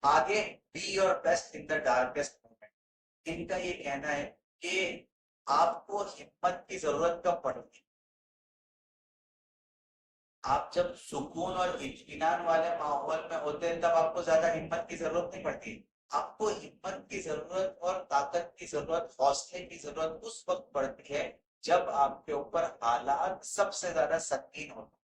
आगे be your best in the darkest moment. इनका ये कहना है कि आपको हिम्मत की जरूरत कब पड़ती है? आप जब सुकून और इत्मीनान वाले माहौल में होते हैं तब आपको ज्यादा हिम्मत की जरूरत नहीं पड़ती। आपको हिम्मत की जरूरत और ताकत की जरूरत, हौसले की जरूरत उस वक्त पड़ती है जब आपके ऊपर हालात सबसे ज्यादा संगीन होते हैं।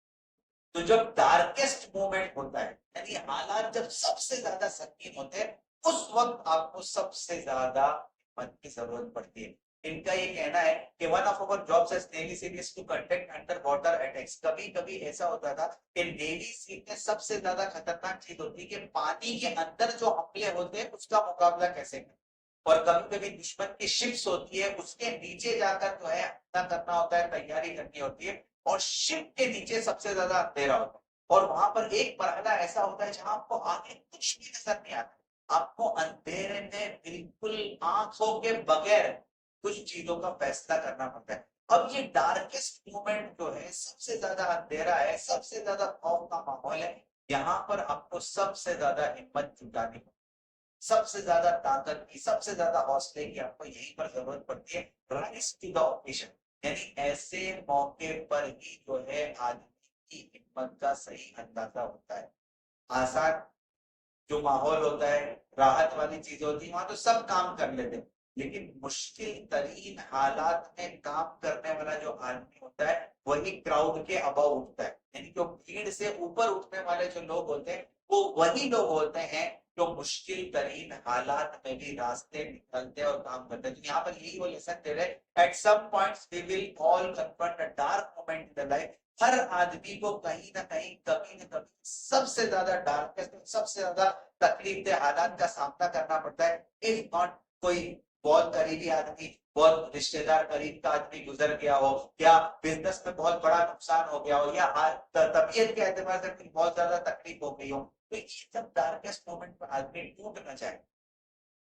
तो जब डार्केस्ट मोमेंट होता है, यानी हालात जब सबसे ज्यादा संगीन होते हैं, उस वक्त आपको सबसे ज्यादा हिम्मत की जरूरत पड़ती है। इनका ये कहना है कि one of our jobs as navy seal is to conduct under water attacks. कभी कभी ऐसा होता था कि नेवी सील में सबसे ज्यादा खतरनाक चीज होती है कि पानी के अंदर जो हमले होते हैं उसका मुकाबला कैसे करें। और कभी कभी दुश्मन की शिप्स होती है, उसके नीचे जाकर जो है हमला करना होता है, तैयारी करनी होती है। और शिप के नीचे सबसे ज्यादा अंधेरा होता है, और वहां पर एक मरहला ऐसा होता है जहां आपको आगे कुछ भी नजर नहीं आता। आपको अंधेरे में बिल्कुल आंखों के बगैर कुछ चीजों का फैसला करना पड़ता है। अब ये डार्केस्ट मोमेंट जो है, सबसे ज्यादा अंधेरा है, सबसे ज्यादा खौफ का माहौल है, यहाँ पर आपको सबसे ज्यादा हिम्मत जुटानी पड़ती है, सबसे ज्यादा ताकत की, सबसे ज्यादा हौसले की आपको यहीं पर जरूरत पड़ती है। राइज टू द ओकेजन, यानी ऐसे मौके पर ही जो है आदमी की हिम्मत का सही अंदाजा होता है। आसान जो माहौल होता है, राहत वाली चीजें होती है, वहां तो सब काम कर लेते हैं। लेकिन मुश्किल तरीन हालात में काम करने वाला जो आदमी होता है, वही क्राउड के अबव उठता है। यानी जो भीड़ से ऊपर उठने वाले जो लोग होते हैं, वो वही लोग होते हैं जो मुश्किल तरीन हालात में भी रास्ते निकलते और काम करते हैं। तो यहाँ पर यही वो लेसन दे रहे हैं, at some points we will all confront a dark moment in the life. हर आदमी को कहीं ना कहीं, कभी ना कभी सबसे ज्यादा डार्केस्ट, सबसे ज्यादा तकलीफ दे हालात का सामना करना पड़ता है। इफ नॉट कोई बहुत करीबी आदमी, बहुत रिश्तेदार करीब का आदमी गुजर गया हो, या बिजनेस में बहुत बड़ा नुकसान हो गया हो, या तबीयत के एतबार से बहुत ज्यादा तकलीफ हो गई हो, तो ये सब डार्केस्ट मोमेंट पर आदमी टूट ना जाए,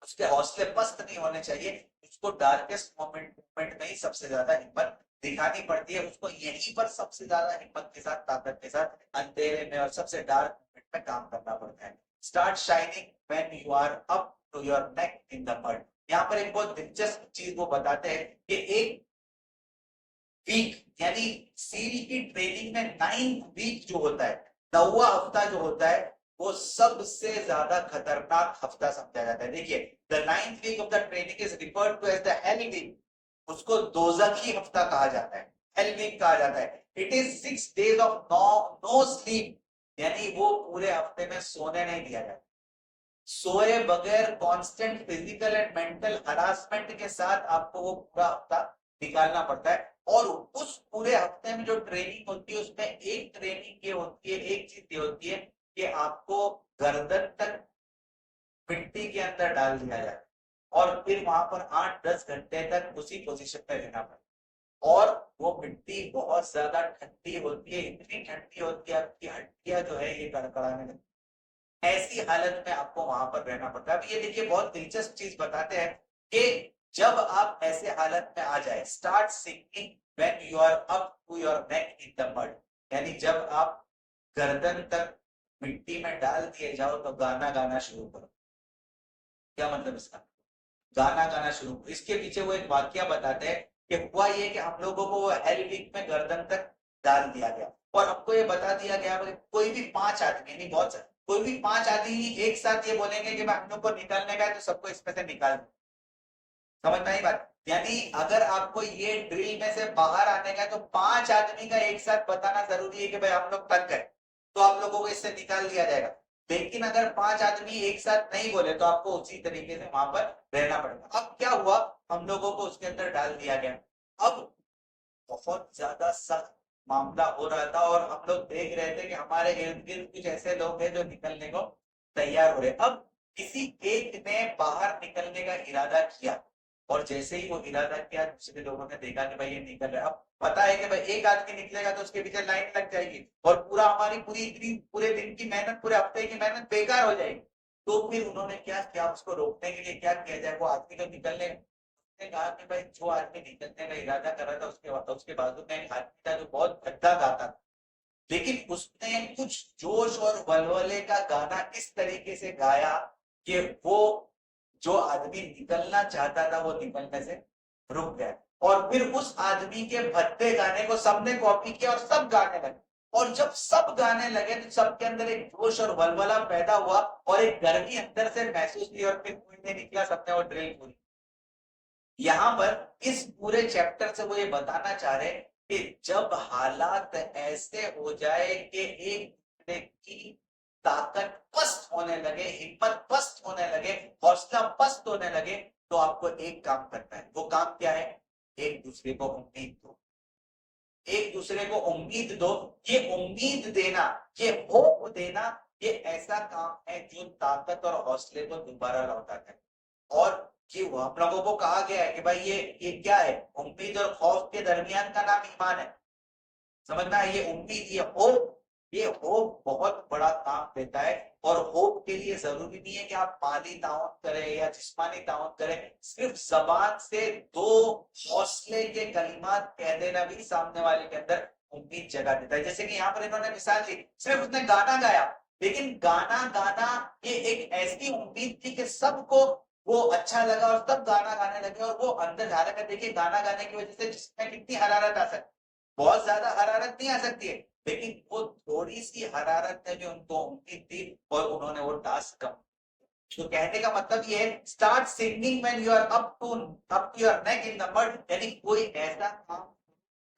उसके हौसले पस्त नहीं होने चाहिए। उसको डार्केस्ट मोमेंट में ही सबसे ज्यादा हिम्मत दिखानी पड़ती है। उसको यहीं पर सबसे ज्यादा हिम्मत के साथ, ताकत के साथ अंधेरे में और सबसे डार्क मोमेंट में काम करना पड़ता है। Start shining when you are up to your neck in the mud. यहाँ पर एक बहुत दिलचस्प चीज वो बताते हैं कि एक वीक, यानी सील की ट्रेनिंग में 9th वीक जो होता है, 9वां हफ्ता जो होता है, वो सबसे ज्यादा खतरनाक हफ्ता समझा जाता है। देखिए, the 9th week of the training is referred to as the hell week. उसको दोजखी हफ्ता कहा जाता है, हेल वीक कहा जाता है। It is 6 days of no sleep, यानी वो पूरे हफ्ते में सोने नहीं दिया जाता। सोए बगैर constant physical and mental harassment के साथ आपको वो पूरा हफ्ता निकालना पड़ता है। और उस पूरे हफ्ते में जो ट्रेनिंग होती है, उसमें एक ट्रेनिंग ये होती है, एक चीज ये होती है कि आपको गर्दन तक मिट्टी के अंदर डाल दिया जाए और फिर वहां पर 8-10 घंटे तक उसी पोजीशन पे रहना पड़ता है। और वो मिट्टी बहुत ज्यादा ठंडी होती है, इतनी ठंडी होती है आपकी हड्डियां जो है ये कड़कड़ाने लगती है। ऐसी हालत में आपको वहां पर रहना पड़ता है। अब ये देखिए, बहुत दिलचस्प चीज बताते हैं कि जब आप ऐसे हालत में आ जाए, start sinking when you are up to your neck in the mud, यानी जब आप गर्दन तक मिट्टी में डाल दिए जाओ तो गाना गाना शुरू करो। क्या मतलब इसका? गाना गाना शुरू करो। इसके पीछे वो एक वाक्य बताते हैं कि हुआ ये कि हम लोगों को वो हेल वीक में गर्दन तक डाल दिया गया, और हमको ये बता दिया गया कोई भी 5 आदमी, नहीं बहुत सारे, कोई भी 5 आदमी एक साथ ये बोलेंगे कि हम लोग को निकालने का है, तो सबको इसमें से निकाल दो। समझ में आई बात? यानी अगर आपको ये ड्रिल में से बाहर आने का है, तो 5 आदमी का एक साथ बताना जरूरी है कि भाई हम लोग थक गए, तो आप लोगों को इससे निकाल दिया जाएगा। लेकिन अगर 5 आदमी एक साथ नहीं बोले तो आपको उसी तरीके से वहां पर रहना पड़ेगा। अब क्या हुआ, हम लोगों को उसके अंदर डाल दिया गया। अब बहुत ज्यादा सख्त मामला हो रहा था, और हम लोग देख रहे थे कि हमारे इर्द गिर्द कुछ ऐसे लोग हैं जो निकलने को तैयार हो रहे। अब किसी एक ने बाहर निकलने का इरादा किया, और जैसे ही वो इरादा किया, दूसरे लोगों ने देखा कि भाई ये निकल रहा है। अब पता है कि भाई एक आदमी निकलेगा तो उसके पीछे लाइन लग जाएगी, और पूरा हमारी पूरी इतनी पूरे दिन की मेहनत, पूरे हफ्ते की मेहनत बेकार हो जाएगी। तो फिर उन्होंने क्या किया, उसको रोकने के लिए क्या किया जाए, वो आदमी तो निकलने ने कहा कि भाई जो आदमी निकलने का इरादा कर रहा था, उसके बाजू में एक आदमी था जो बहुत गद्दा गाता था, लेकिन उसने कुछ जोश और वलवले का गाना इस तरीके से गाया कि वो जो आदमी निकलना चाहता था वो निकलने से रुक गया, और फिर उस आदमी के भद्दे गाने को सबने कॉपी किया और सब गाने लगे। और जब सब गाने लगे तो सबके अंदर एक जोश और वलवला पैदा हुआ और एक गर्मी अंदर से महसूस हुई, और फिर कोई नहीं निकला, सबने वो ड्रिल पूरी। यहाँ पर इस पूरे चैप्टर से वो ये बताना चाह रहे कि जब हालात ऐसे हो जाए कि एक दूसरे की ताकत पस्त होने लगे, हिम्मत पस्त होने लगे, हौसला पस्त होने लगे, तो आपको एक काम करना है। वो काम क्या है? एक दूसरे को उम्मीद दो, एक दूसरे को उम्मीद दो। ये उम्मीद देना, ये होप देना, ये ऐसा काम है जो ताकत और हौसले को दोबारा लौटाता है। और कि हम लोगों को कहा गया है कि भाई ये क्या है? उम्मीद और खौफ के दरमियान का नाम ईमान है। समझना है, ये उम्मीद, ये होप बहुत बड़ा काम देता है। और होप के लिए जरूरी नहीं है कि आप माली ताउन करें या जिस्मानी ताउन करें, सिर्फ जबान से दो हौसले के कलिमात कह देना भी सामने वाले के अंदर उम्मीद जगा देता है। जैसे कि यहाँ पर इन्होंने मिसाल दी, सिर्फ उसने गाना गाया, लेकिन गाना गाना ये एक ऐसी उम्मीद थी कि सबको वो अच्छा लगा और सब गाना गाने लगे, और वो अंदर जा रहा है। देखिए गाना गाने की वजह से जिसमें कितनी हरारत आ सकती, बहुत ज्यादा हरारत नहीं आ सकती है, लेकिन वो थोड़ी सी हरारत ने भी उनको उम्मीद दी और उन्होंने वो टास्क कम। तो कहने का मतलब ये है, start singing when you are up to your neck in the mud, यानी कोई ऐसा काम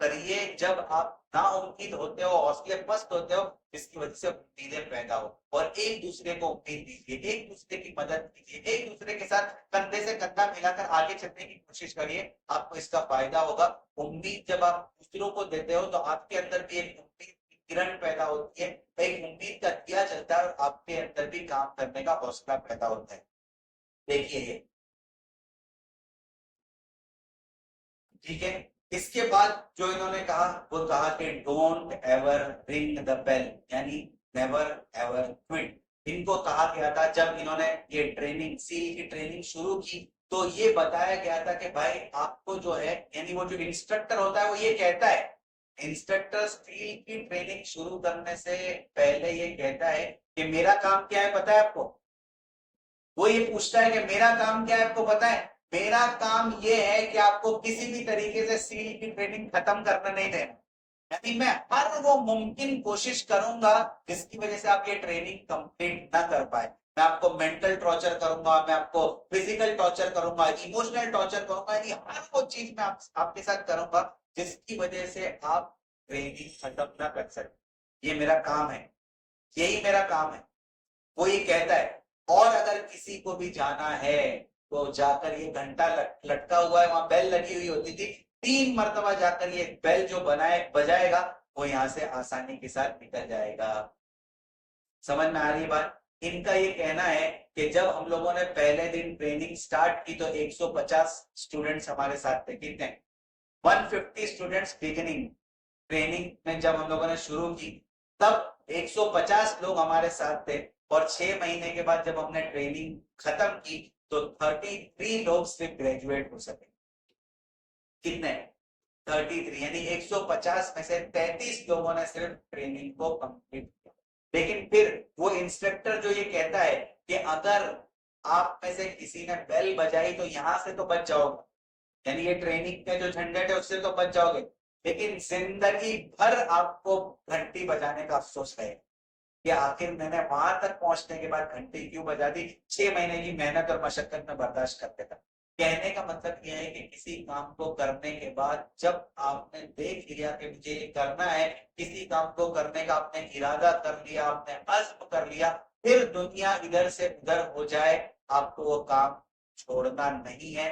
करिए जब आप ना उम्मीद होते हो, हौसले पस्त होते हो, जिसकी वजह से उम्मीदें पैदा हो। और एक दूसरे को उम्मीद दीजिए, एक दूसरे की मदद कीजिए, एक दूसरे के साथ कंधे से कंधा मिलाकर आगे चलने की कोशिश करिए, आपको इसका फायदा होगा। उम्मीद जब आप दूसरों को देते हो तो आपके अंदर भी एक उम्मीद की किरण पैदा होती है, एक उम्मीद का दिया जलता है और आपके अंदर भी काम करने का हौसला पैदा होता है। देखिए ये ठीक है। इसके बाद जो इन्होंने कहा वो कहा कि don't ever ring the bell, यानी नेवर एवर क्विट। इनको कहा गया था जब इन्होंने ये ट्रेनिंग सील की ट्रेनिंग शुरू की, तो ये बताया गया था कि भाई आपको जो है, यानी वो जो इंस्ट्रक्टर होता है वो ये कहता है, इंस्ट्रक्टर सील की ट्रेनिंग शुरू करने से पहले ये कहता है कि मेरा काम क्या है पता है आपको? वो ये पूछता है कि मेरा काम क्या है आपको पता है? मेरा काम ये है कि आपको किसी भी तरीके से सील की ट्रेनिंग खत्म करना नहीं देना, यानी मैं हर वो मुमकिन कोशिश करूंगा जिसकी वजह से आप ये ट्रेनिंग कंप्लीट ना कर पाए। मैं आपको मेंटल टॉर्चर करूंगा, मैं आपको फिजिकल टॉर्चर करूंगा, इमोशनल टॉर्चर करूंगा, यानी हर वो चीज मैं आपके साथ करूंगा जिसकी वजह से आप ट्रेनिंग खत्म ना कर सके। ये मेरा काम है, यही मेरा काम है, वो ये कहता है। और अगर किसी को भी जाना है तो जाकर, ये घंटा लटका हुआ है, वहां बेल लगी हुई होती थी, 3 मरतबा जाकर ये बेल जो बनाए बजाएगा, वो यहां से आसानी के साथ निकल जाएगा। समझ में आ रही है बात? इनका ये कहना है कि जब हम लोगों ने पहले दिन ट्रेनिंग स्टार्ट की तो 150 स्टूडेंट्स हमारे साथ थे। कितने? 150 स्टूडेंट्स बिगिनिंग ट्रेनिंग में जब हम लोगों ने शुरू की, तब 150 लोग हमारे साथ थे, और 6 महीने के बाद जब हमने ट्रेनिंग खत्म की तो 33 लोग सिर्फ ग्रेजुएट हो सके। कितने? 33, यानी 150 में से 33 लोगों ने सिर्फ ट्रेनिंग को कंप्लीट किया। लेकिन फिर वो इंस्ट्रक्टर जो ये कहता है कि अगर आप में से किसी ने बेल बजाई तो यहां से तो बच जाओगे, यानी ये ट्रेनिंग के जो झंझट है उससे तो बच जाओगे, लेकिन जिंदगी भर आपको घंटी बजाने का अफसोस है कि आखिर मैंने वहां तक पहुंचने के बाद घंटी क्यों बजा दी, 6 महीने की मेहनत और मशक्कत में बर्दाश्त करते था। कहने का मतलब यह है कि किसी काम को करने के बाद जब आपने देख लिया कि मुझे ये करना है, किसी काम को करने का आपने इरादा कर लिया, आपने अज़्म कर लिया, फिर दुनिया इधर से उधर हो जाए, आपको वो काम छोड़ना नहीं है,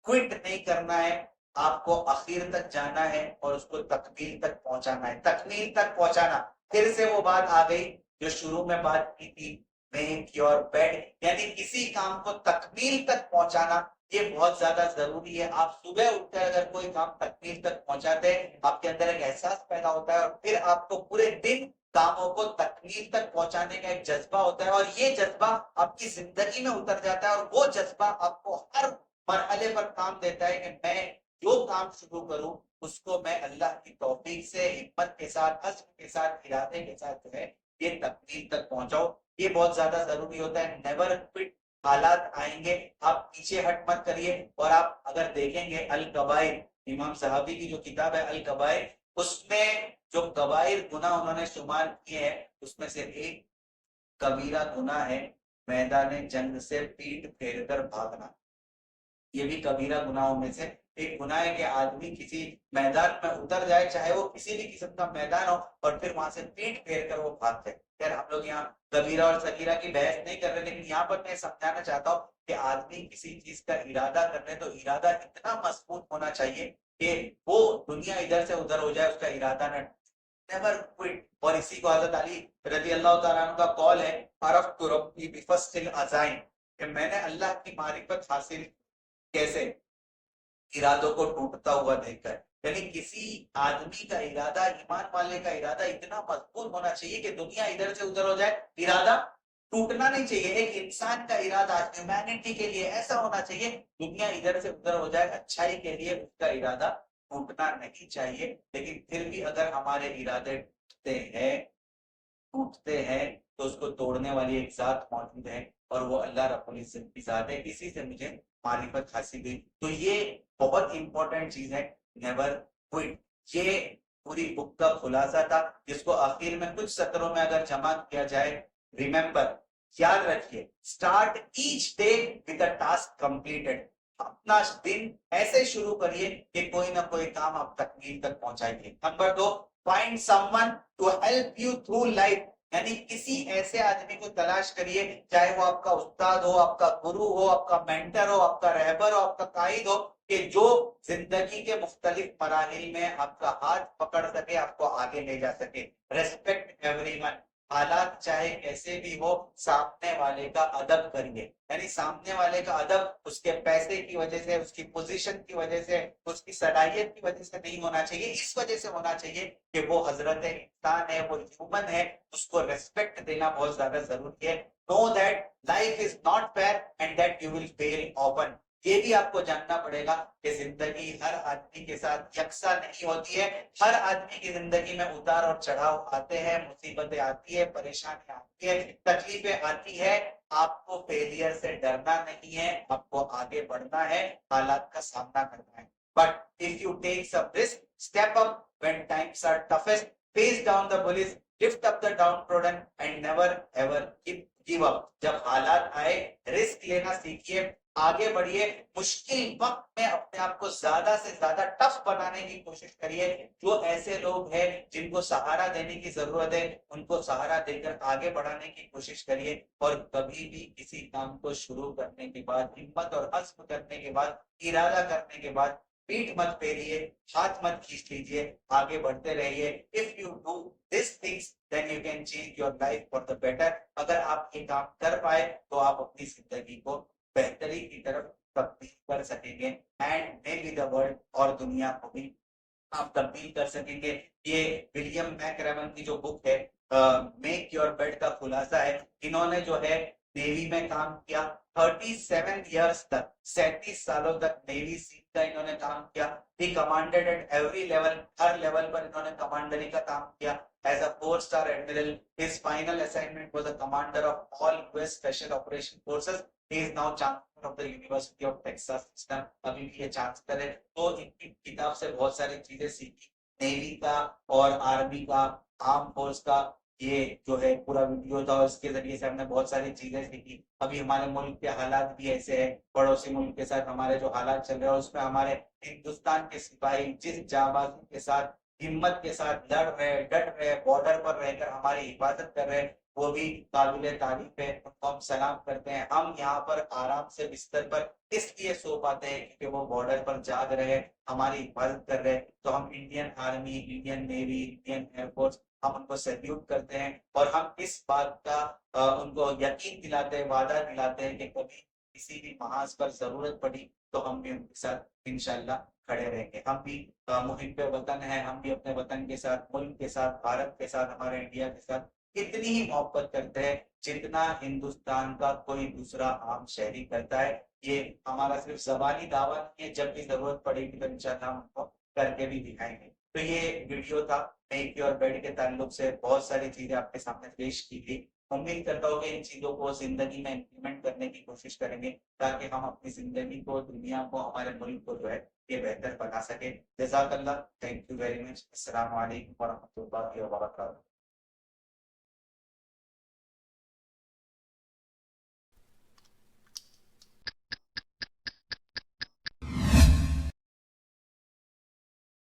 क्विट नहीं करना है, आपको आखिर तक जाना है और उसको तकमील तक पहुंचाना है। तकमील तक पहुंचाना, फिर से वो बात आ गई जो शुरू में बात की थी, मेक योर बेड, यानी किसी काम को तकमील तक पहुंचाना, ये बहुत ज्यादा जरूरी है। आप सुबह उठकर अगर कोई काम तकमील तक पहुंचाते हैं, आपके अंदर एक एहसास पैदा होता है, और फिर आपको पूरे दिन कामों को तकमील तक पहुंचाने का एक जज्बा होता है, और ये जज्बा आपकी जिंदगी में उतर जाता है, और वो जज्बा आपको हर मरहले पर काम देता है कि मैं जो काम शुरू करूं उसको मैं अल्लाह की तौफीक से हिम्मत के साथ, अज़्म के साथ, इरादे के साथ जो है ये तकमील तक पहुंचाओ। ये बहुत ज्यादा जरूरी होता है। नेवर क्विट हालात आएंगे, आप पीछे हट मत करिए। और आप अगर देखेंगे अल कबाइर, इमाम सहाबी की जो किताब है अल कबाइर, उसमें जो कबाइर गुनाह उन्होंने शुमार किए हैं उसमें से एक कबीरा गुनाह है मैदान जंग से पीठ फेर कर भागना। ये भी कबीरा गुनाहों में से एक गुनाह है कि आदमी किसी मैदान में उतर जाए, चाहे वो किसी भी किस्म का मैदान हो, और फिर वहां से पीठ फेर कर वो भाग जाए। खैर हम लोग यहाँ कबीरा और सगीरा की बहस नहीं कर रहे, लेकिन यहाँ पर मैं समझाना चाहता हूँ कि आदमी किसी चीज का इरादा कर रहे तो इरादा इतना मजबूत होना चाहिए कि वो दुनिया इधर से उधर हो जाए, उसका इरादा न नेवर क्विट। और इसी को हजरत अली रजी अल्लाह तआला अन्हु का कॉल है, अरफ्तु रब्बी बिफस्सिल अज़ाइम, कि मैंने अल्लाह की मारिफत हासिल कैसे, इरादों को टूटता हुआ देखकर। यानी किसी आदमी का इरादा, ईमान वाले का इरादा इतना मजबूत होना चाहिए कि दुनिया इधर से उधर हो जाए, इरादा टूटना नहीं चाहिए। एक इंसान का इरादा ह्यूमैनिटी के लिए ऐसा होना चाहिए, दुनिया इधर से उधर हो जाए, अच्छाई के लिए उसका इरादा टूटना नहीं चाहिए। लेकिन फिर भी अगर हमारे इरादे टूटते हैं तो उसको तोड़ने वाली एक जात मौजूद है, और वो अल्लाह रब्बुल इज्जत की जात है। इसी से मुझे मारिफत हासिल हुई। तो ये बहुत इंपॉर्टेंट चीज है, नेवर क्विट। ये पूरी बुक का खुलासा था, जिसको आखिर में कुछ सत्रों में अगर जमा किया जाए, रिमेंबर, याद रखिए, start each day with a task completed. अपना दिन ऐसे शुरू करिए कि कोई ना कोई काम आप तकमील तक पहुंचाइए। Number 2, find someone to help you through life, यानी किसी ऐसे आदमी को तलाश करिए, चाहे वो आपका उस्ताद हो, आपका गुरु हो, आपका मेंटर हो, आपका रहबर हो, आपका कायद हो, कि जो जिंदगी के मुख्तलिफ मराहिल में आपका हाथ पकड़ सके, आपको आगे ले जा सके। रेस्पेक्ट एवरीवन, हालात चाहे कैसे भी हो, सामने वाले का अदब करिए। यानी सामने वाले का अदब उसके पैसे की वजह से, उसकी पोजीशन की वजह से, उसकी सलाहियत की वजह से नहीं होना चाहिए, इस वजह से होना चाहिए कि वो हजरत इंसान है, वो ह्यूमन है, उसको रेस्पेक्ट देना बहुत ज्यादा जरूरी है। Know that life is not fair and that you will fail often. ये भी आपको जानना पड़ेगा कि जिंदगी हर आदमी के साथ यकसा नहीं होती है। हर आदमी की जिंदगी में उतार और चढ़ाव आते हैं, मुसीबतें आती है, परेशानियां आती है, तकलीफें आती है। आपको फेलियर से डरना नहीं है, आपको आगे बढ़ना है, हालात का सामना करना है। But if you take some risk, step up when times are toughest, face down the bullies, lift up the downtrodden and never ever give up. जब हालात आए, रिस्क लेना सीखिए, आगे बढ़िए, मुश्किल वक्त में अपने आप को ज्यादा से ज्यादा टफ बनाने की कोशिश करिए। जो ऐसे लोग हैं जिनको सहारा देने की जरूरत है, उनको सहारा देकर आगे बढ़ाने की कोशिश करिए। और कभी भी किसी काम को शुरू करने के बाद, हिम्मत और अज़्म करने के बाद, इरादा करने के बाद पीठ मत फेरिए, हाथ मत खींच लीजिए, आगे बढ़ते रहिए। If you do this things then you can change your life for the better. अगर आप ये काम कर पाए तो आप अपनी जिंदगी को बेहतरी की तरफ तब्दील कर सकेंगे, and may be the world, और दुनिया को भी आप तब्दील कर सकेंगे। ये विलियम मैकरेमन की जो बुक है मेक योर बेड का खुलासा है। इन्होंने जो है नेवी में काम किया, 37 ईयर्स तक, 37 सालों तक नेवी सीट का इन्होंने काम किया। He commanded at every level, हर लेवल पर इन्होंने कमांडरी का काम किया। As a 4-star admiral, his final assignment was a commander of all US special operation forces. He is now chancellor of the university of Texas system, अभी भी ये चांसलर है। तो इनकी किताब से बहुत सारी चीजें सीखी, नेवी का और आर्मी का, आर्म फोर्स का। ये जो है पूरा वीडियो था, उसके जरिए से हमने बहुत सारी चीजें सीखी। अभी हमारे मुल्क के हालात भी ऐसे हैं, पड़ोसी मुल्क के साथ हमारे जो हालात चल रहे हैं, उसमें हमारे हिंदुस्तान के सिपाही जिस जाबाजी के साथ, हिम्मत के साथ लड़ रहे, डट रहे, बॉर्डर पर रहकर हमारी हिफाजत कर रहे हैं, वो भी काबिल तारीफ है, उनको हम सलाम करते हैं। हम यहाँ पर आराम से बिस्तर पर इसलिए सो पाते हैं क्योंकि वो बॉर्डर पर जाग रहे हैं, हमारी हिफाजत कर रहे हैं। तो हम Indian army, Indian navy, Indian air force, हम उनको सैल्यूट करते हैं। और हम इस बात का उनको यकीन दिलाते हैं, वादा दिलाते हैं कि कभी किसी भी महाज पर जरूरत पड़ी तो हम भी उनके साथ इंशाल्लाह खड़े रहेंगे। हम भी मुहिब वतन है, हम भी अपने वतन के साथ, मुल्क के साथ, भारत के साथ, हमारे इंडिया के साथ इतनी ही मोहब्बत करते हैं जितना हिंदुस्तान का कोई दूसरा आम शहरी करता है। ये हमारा सिर्फ ज़बानी दावा नहीं है, जब भी जरूरत पड़ेगी तो इंशाल्लाह हम उनको करके भी दिखाएंगे। तो ये वीडियो था मेक योर बेड के ताल्लुक से, बहुत सारी चीजें आपके सामने पेश की गई। उम्मीद करता हूँ कि इन चीजों को जिंदगी में इम्प्लीमेंट करने की कोशिश करेंगे ताकि हम अपनी जिंदगी को, दुनिया को, हमारे मुल्क को जो है ये बेहतर बना सके। जज़ाकल्लाह, थैंक यू वेरी मच। अस्सलाम वालेकुम वरहमतुल्लाहि वबरकातुहू।